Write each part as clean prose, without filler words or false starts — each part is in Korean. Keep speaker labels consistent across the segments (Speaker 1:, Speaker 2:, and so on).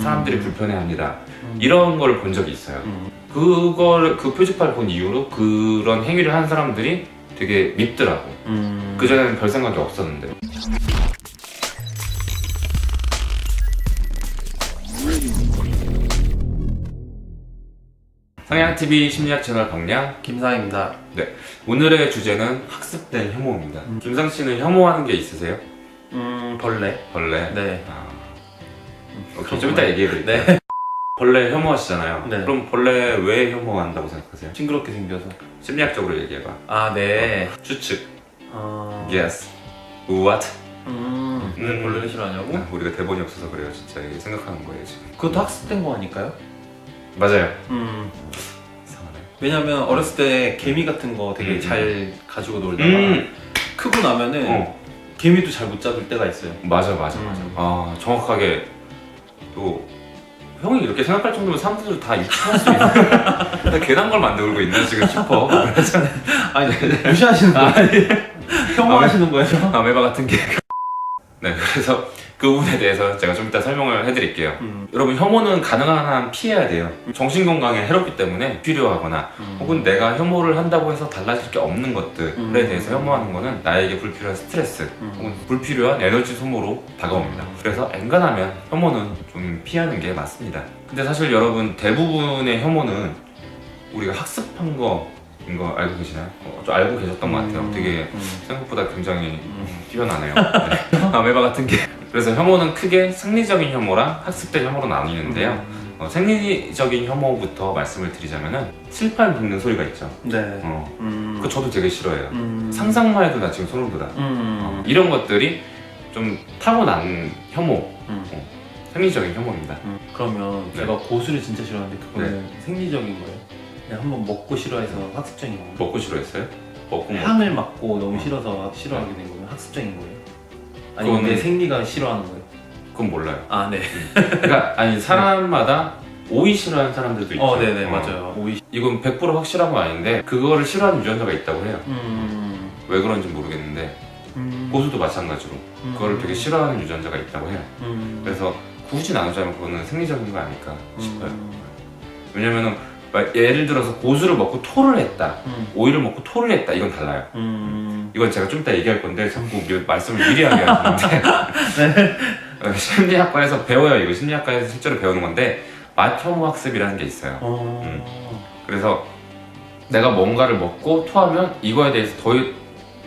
Speaker 1: 사람들이 불편해합니다. 이런 걸 본 적이 있어요. 그 표지판을 본 이후로 그런 행위를 한 사람들이 되게 밉더라고. 그전에는 별 생각이 없었는데. 상향TV 심리학 채널 박량
Speaker 2: 김상입니다.
Speaker 1: 네, 오늘의 주제는 학습된 혐오입니다. 김상 씨는 혐오하는 게 있으세요?
Speaker 2: 벌레.
Speaker 1: 벌레?
Speaker 2: 네.
Speaker 1: 오케이, 좀 이따 얘기해드릴게요.
Speaker 2: 네.
Speaker 1: 벌레 혐오하시잖아요.
Speaker 2: 네.
Speaker 1: 그럼 벌레 왜 혐오한다고 생각하세요?
Speaker 2: 징그럽게 생겨서.
Speaker 1: 심리학적으로 얘기해봐.
Speaker 2: 아, 네.
Speaker 1: 추측.
Speaker 2: Yes.
Speaker 1: What?
Speaker 2: 왜 벌레를 싫어하냐고?
Speaker 1: 우리가 대본이 없어서 그래요. 진짜 이게 생각하는 거예요 지금.
Speaker 2: 그것도 학습된 거 아닐까요?
Speaker 1: 맞아요.
Speaker 2: 이상하네. 왜냐면 어렸을 때 개미 같은 거 되게 잘 가지고 놀다가 크고 나면은 개미도 잘 못 잡을 때가 있어요.
Speaker 1: 맞아. 아, 정확하게 또 형이 이렇게 생각할 정도면 사람들도 다 유추할 수 있는 다 괜한 걸 만들고 있나 지금 싶어.
Speaker 2: 아니, 무시하시는 거예요? 혐오하시는 거예요?
Speaker 1: 아메바 같은 게. 네, 그래서 그 부분에 대해서 제가 좀 이따 설명을 해드릴게요. 여러분, 혐오는 가능한 한 피해야 돼요. 정신건강에 해롭기 때문에 필요하거나 혹은 내가 혐오를 한다고 해서 달라질 게 없는 것들에 대해서 혐오하는 거는 나에게 불필요한 스트레스 혹은 불필요한 에너지 소모로 다가옵니다. 그래서 엔간하면 혐오는 좀 피하는 게 맞습니다. 근데 사실 여러분, 대부분의 혐오는 우리가 학습한 거인 거 알고 계시나요? 좀 알고 계셨던 것 같아요. 되게 생각보다 굉장히 뛰어나네요. 네. 아메바 같은 게. 그래서 혐오는 크게 생리적인 혐오랑 학습된 혐오로 나뉘는데요. 생리적인 혐오부터 말씀을 드리자면은 칠판 긁는 소리가 있죠.
Speaker 2: 네.
Speaker 1: 그거 저도 되게 싫어해요. 상상만 해도 나 지금 소름 돋아. 이런 것들이 좀 타고난 혐오, 생리적인 혐오입니다.
Speaker 2: 그러면
Speaker 1: 네.
Speaker 2: 제가 고수를 진짜 싫어하는데 그거는 생리적인 거예요? 그냥 한번 먹고 싫어해서 학습적인 거예요?
Speaker 1: 먹고 싫어했어요? 먹고
Speaker 2: 향을 맡고 너무 싫어서 싫어하게 된 거면 학습적인 거예요? 아니면
Speaker 1: 그거는-
Speaker 2: 내 생리가 싫어하는 거예요?
Speaker 1: 그건 몰라요.
Speaker 2: 아, 네.
Speaker 1: 그러니까 아니, 사람마다 오이 싫어하는 사람들도 있죠.
Speaker 2: 네네, 맞아요. 오이.
Speaker 1: 이건 100% 확실한 건 아닌데 그거를 싫어하는 유전자가 있다고 해요. 왜 그런지 모르겠는데 고수도 마찬가지로 그거를 되게 싫어하는 유전자가 있다고 해요. 그래서 굳이 나누자면 그거는 생리적인 거 아닐까 싶어요. 왜냐면은 예를 들어서 고수를 먹고 토를 했다, 오이를 먹고 토를 했다, 이건 달라요. 이건 제가 좀 이따 얘기할 건데 자꾸 말씀을 미리 하게 하시는데 심리학과에서 배워요. 이거 심리학과에서 실제로 배우는 건데 맛혐오 학습이라는 게 있어요. 그래서 내가 뭔가를 먹고 토하면 이거에 대해서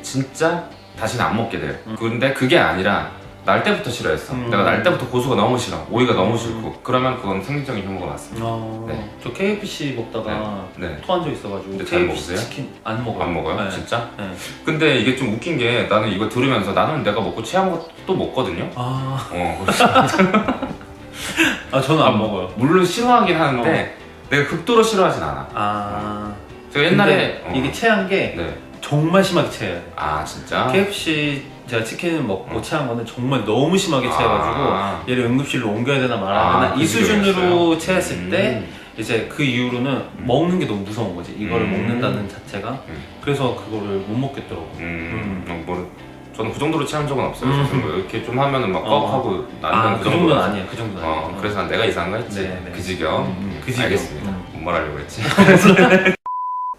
Speaker 1: 진짜 다시는 안 먹게 돼요. 근데 그게 아니라 날 때부터 싫어했어. 내가 날 때부터 고수가 너무 싫어, 오이가 너무 싫고, 그러면 그건 생리적인 혐오가 맞습니다. 네.
Speaker 2: 저 KFC 먹다가
Speaker 1: 네.
Speaker 2: 토한 적 있어가지고.
Speaker 1: 근데 잘
Speaker 2: KFC
Speaker 1: 먹으세요?
Speaker 2: 치킨 안 먹어요.
Speaker 1: 안 먹어요?
Speaker 2: 네.
Speaker 1: 진짜?
Speaker 2: 네.
Speaker 1: 근데 이게 좀 웃긴 게 나는 이거 들으면서 나는 내가 먹고 체한 것도 먹거든요.
Speaker 2: 저는 안 먹어요.
Speaker 1: 물론 싫어하긴 하는데 내가 극도로 싫어하진 않아. 제가 옛날에
Speaker 2: 이게 체한 게
Speaker 1: 네.
Speaker 2: 정말 심하게 체해요.
Speaker 1: 아, 진짜?
Speaker 2: KFC 제가 치킨을 먹고 체한 거는 정말 너무 심하게 체해가지고 얘를 응급실로 옮겨야 되나 말아야 되나 이 수준으로 체했을 때 이제 그 이후로는 먹는 게 너무 무서운 거지. 이거를 먹는다는 자체가. 그래서 그거를 못 먹겠더라고.
Speaker 1: 저는 그 정도로 체한 적은 없어요. 뭐 이렇게 좀 하면은 막 꺽하고 나는
Speaker 2: 그 정도는 아니야. 그 정도는 아니야.
Speaker 1: 그래서 내가 이상한 거 했지.
Speaker 2: 네.
Speaker 1: 그 지경.
Speaker 2: 그 지경.
Speaker 1: 알겠습니다. 뭔 말 하려고 했지?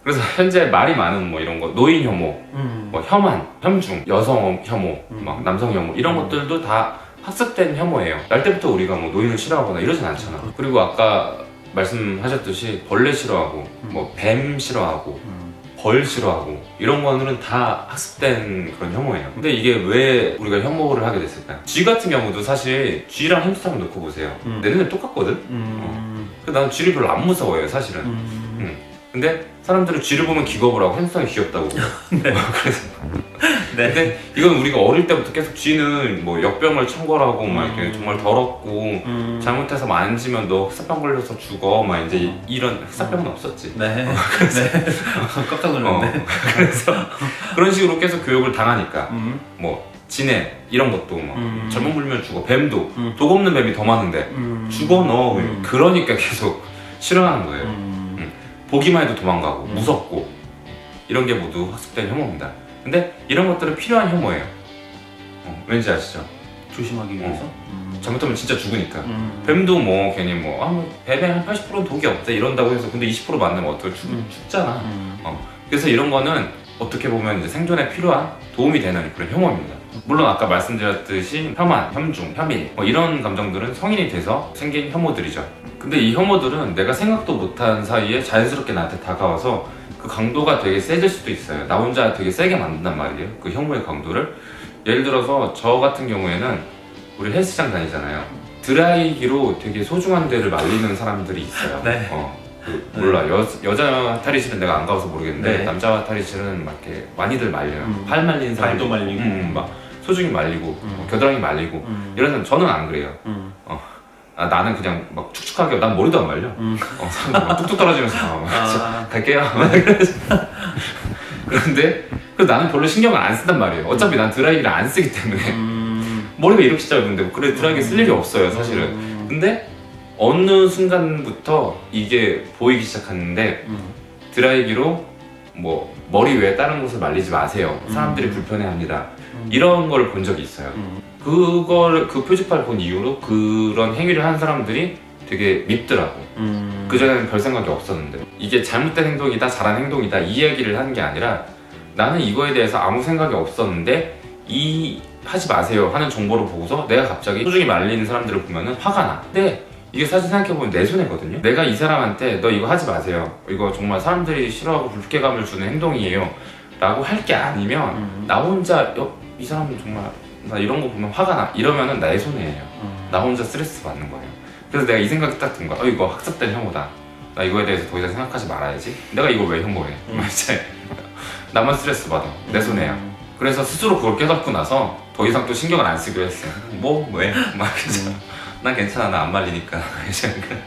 Speaker 1: 그래서 현재 말이 많은 뭐 이런 거, 노인 혐오, 뭐 혐한, 혐중, 여성 혐오, 막 남성 혐오, 이런 것들도 다 학습된 혐오예요. 날 때부터 우리가 뭐 노인을 싫어하거나 이러진 않잖아. 그리고 아까 말씀하셨듯이 벌레 싫어하고 뭐 뱀 싫어하고 벌 싫어하고 이런 거는 다 학습된 그런 혐오예요. 근데 이게 왜 우리가 혐오를 하게 됐을까요? 쥐 같은 경우도 사실 쥐랑 햄스터를 놓고 보세요. 내눈에 똑같거든? 그래서 나는 쥐를 별로 안 무서워해요, 사실은. 근데 사람들은 쥐를 보면 기겁을 하고 햄스터는 귀엽다고 그래요. 그래서 근데 이건 우리가 어릴 때부터 계속 쥐는 뭐 역병을 청걸하고 막 이렇게 정말 더럽고 잘못해서 만지면 너 흑사병 걸려서 죽어 막 이제 이런 흑사병은 없었지.
Speaker 2: 네. 깜짝 놀랐네.
Speaker 1: 그래서 그런 식으로 계속 교육을 당하니까 뭐 지네 이런 것도 막 잘못 물면 죽어. 뱀도 독 없는 뱀이 더 많은데 죽어 너. 그러니까 계속 싫어하는 거예요. 보기만 해도 도망가고 무섭고 이런 게 모두 학습된 혐오입니다. 근데 이런 것들은 필요한 혐오예요. 왠지 아시죠?
Speaker 2: 조심하기 위해서?
Speaker 1: 잘못하면 진짜 죽으니까. 뱀도 뭐 괜히 뱀에 한 80%는 독이 없대 이런다고 해서 근데 20% 맞으면 어떻게 죽잖아. 그래서 이런 거는 어떻게 보면 이제 생존에 필요한 도움이 되는 그런 혐오입니다. 물론 아까 말씀드렸듯이 혐한, 혐중, 혐일 이런 감정들은 성인이 돼서 생긴 혐오들이죠. 근데 이 혐오들은 내가 생각도 못한 사이에 자연스럽게 나한테 다가와서 그 강도가 되게 세질 수도 있어요. 나 혼자 되게 세게 만든단 말이에요. 그 혐오의 강도를. 예를 들어서 저 같은 경우에는 우리 헬스장 다니잖아요. 드라이기로 되게 소중한 데를 말리는 사람들이 있어요.
Speaker 2: 네.
Speaker 1: 몰라. 여자 탈의실은 내가 안 가봐서 모르겠는데
Speaker 2: 네.
Speaker 1: 남자 탈의실은 막 이렇게 많이들 말려요. 팔 말리는 사람
Speaker 2: 발도 말리고
Speaker 1: 막 소중히 말리고 겨드랑이 말리고 이런 저는 안 그래요. 나는 그냥 막 축축하게 난 머리도 안 말려. 사람들 막 뚝뚝 떨어지면서 갈게요. 그런데 나는 별로 신경을 안 쓴단 말이에요. 어차피 난 드라이기를 안 쓰기 때문에 머리가 이렇게 짧은데 그래 드라이기 쓸 일이 없어요 사실은. 근데 어느 순간부터 이게 보이기 시작하는데 드라이기로 뭐 머리 외에 다른 곳을 말리지 마세요. 사람들이 불편해합니다. 이런 걸 본 적이 있어요. 그 표지판을 본 이후로 그런 행위를 하는 사람들이 되게 밉더라고. 그전에는 별 생각이 없었는데 이게 잘못된 행동이다 잘한 행동이다 이 얘기를 하는 게 아니라 나는 이거에 대해서 아무 생각이 없었는데 하지 마세요 하는 정보를 보고서 내가 갑자기 소중히 말리는 사람들을 보면은 화가 나. 근데 이게 사실 생각해보면 내 손해거든요. 내가 이 사람한테 너 이거 하지 마세요. 이거 정말 사람들이 싫어하고 불쾌감을 주는 행동이에요 라고 할 게 아니면 나 혼자 이 사람은 정말 나 이런 거 보면 화가 나 이러면은 나의 손해예요. 나 혼자 스트레스 받는 거예요. 그래서 내가 이 생각이 딱 든 거야. 이거 학습된 혐오다. 나 이거에 대해서 더 이상 생각하지 말아야지. 내가 이걸 왜 혐오해? 나만 스트레스 받아. 내 손해야. 그래서 스스로 그걸 깨닫고 나서 더 이상 또 신경을 안 쓰기로 했어요. 왜? 난 괜찮아. 나 안 말리니까.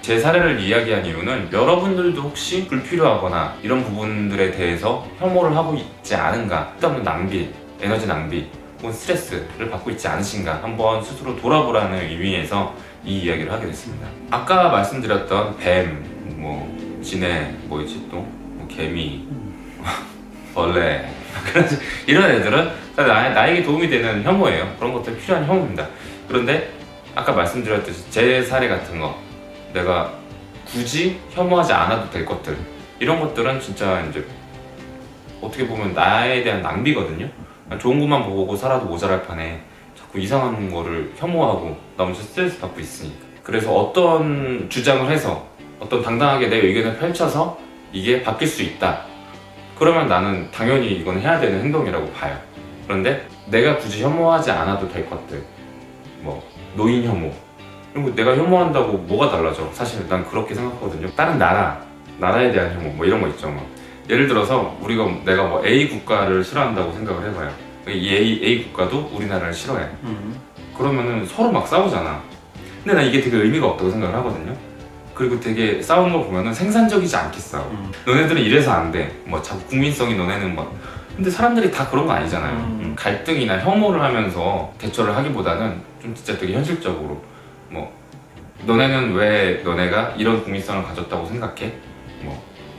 Speaker 1: 제 사례를 이야기한 이유는 여러분들도 혹시 불필요하거나 이런 부분들에 대해서 혐오를 하고 있지 않은가, 쓸데없는 낭비, 에너지 낭비 혹은 스트레스를 받고 있지 않으신가 한번 스스로 돌아보라는 의미에서 이 이야기를 하게 됐습니다. 아까 말씀드렸던 뱀, 지네, 개미, 벌레 이런 애들은 나에게 도움이 되는 혐오예요. 그런 것들 필요한 혐오입니다. 그런데 아까 말씀드렸듯이 제 사례 같은 거 내가 굳이 혐오하지 않아도 될 것들 이런 것들은 진짜 이제 어떻게 보면 나에 대한 낭비거든요. 좋은 것만 보고 살아도 모자랄 판에 자꾸 이상한 거를 혐오하고 나 혼자 스트레스 받고 있으니까. 그래서 어떤 주장을 해서 어떤 당당하게 내 의견을 펼쳐서 이게 바뀔 수 있다 그러면 나는 당연히 이건 해야 되는 행동이라고 봐요. 그런데 내가 굳이 혐오하지 않아도 될 것들 노인 혐오 이런 거 내가 혐오한다고 뭐가 달라져? 사실 난 그렇게 생각하거든요. 다른 나라에 대한 혐오 이런 거 있죠. 예를 들어서 내가 A 국가를 싫어한다고 생각을 해봐요. 이 A 국가도 우리나라를 싫어해. 그러면은 서로 막 싸우잖아. 근데 난 이게 되게 의미가 없다고 생각을 하거든요. 그리고 되게 싸우는 거 보면은 생산적이지 않게 싸워. 너네들은 이래서 안 돼. 자꾸 국민성이 너네는 근데 사람들이 다 그런 거 아니잖아요. 갈등이나 혐오를 하면서 대처를 하기보다는 좀 진짜 되게 현실적으로 너네는 왜 너네가 이런 국민성을 가졌다고 생각해?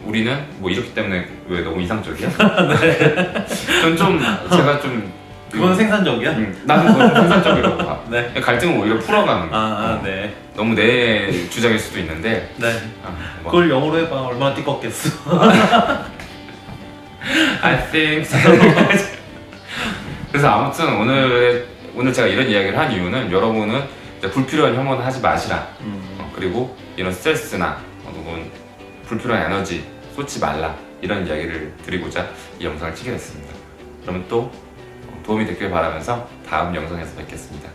Speaker 1: 우리는 이렇기 때문에 왜 너무 이상적이야? 네. 제가 좀
Speaker 2: 그건 생산적이야?
Speaker 1: 나는 그건 좀 생산적이라고 봐.
Speaker 2: 네.
Speaker 1: 갈등을 오히려 풀어가는 거.
Speaker 2: 네.
Speaker 1: 너무 내 주장일 수도 있는데.
Speaker 2: 네. 그걸 영어로 해봐. 얼마나 띠껍겠어.
Speaker 1: I think so. 그래서 아무튼 오늘 제가 이런 이야기를 한 이유는 여러분은 불필요한 혐오는 하지 마시라. 그리고 이런 스트레스나 혹은 불필요한 에너지 쏟지 말라 이런 이야기를 드리고자 이 영상을 찍게 됐습니다. 그러면 또 도움이 됐길 바라면서 다음 영상에서 뵙겠습니다.